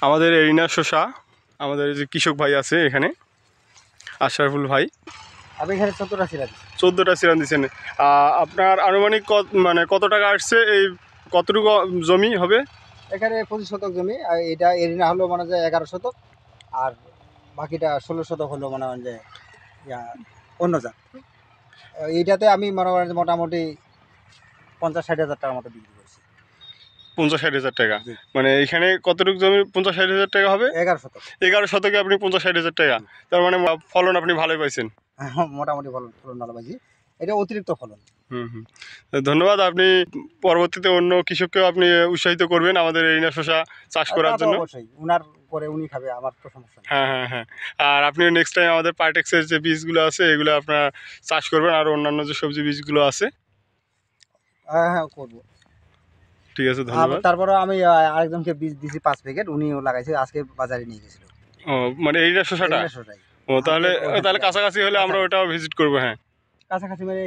আমাদের এরিনা শসা, আমাদের যে কৃষক ভাই আছে এখানে, আশরাফুল ভাই, আমি এখানে 14টা সিরা দিচ্ছি। 14টা সিরান দিচ্ছেন। আপনার আনুমানিক কত টাকা আসছে, এই কতটুকু জমি হবে? এখানে 25 শতক জমি, আর এটা এরিনা হলো মানে যে 11 শতক, আর বাকিটা 16 শতক হলো মানে যে অন্য জাত। এইটাতে আমি মনে করেন যে মোটামুটি 50-60 হাজার টাকার মতো বিক্রি করছি। 50-60 হাজার টাকা? জি। মানে এখানে কতটুকু জমি 50-60 হাজার টাকা হবে? 11 শতক। 11 শতকে আপনি 50-60 হাজার টাকা, তার মানে ফলন আপনি ভালোই পাইছেন। মোটামুটি ফলন ভালো পাইছি, এটা অতিরিক্ত ফলন। ধন্যবাদ। আপনি পরবর্তীতে অন্য কৃষককেও আপনি উৎসাহিত করবেন আমাদের এরিনা শসা চাষ করার জন্য। অবশ্যই উনার পরে উনি খাবে, আমার তো সমস্যা নেই। হ্যাঁ হ্যাঁ হ্যাঁ। আর আপনি নেক্সট টাইম আমাদের পার্টেক্সের যে বীজগুলো আছে এগুলো আপনার চাষ করবেন, আর অন্যান্য যে সবজি বীজগুলো আছে। হ্যাঁ করবো। ঠিক আছে, ধন্যবাদ। তারপরে আমি আরেকজনকে বীজ দিছি 5 প্যাকেট, উনিও লাগাইছে, আজকে বাজারে নিয়ে গেছিল। ও মানে এরিনা শসাটা? ও তাহলে কাছাকাছি হলে আমরা ওটাও ভিজিট করবো। হ্যাঁ, কাছাকাছি মানে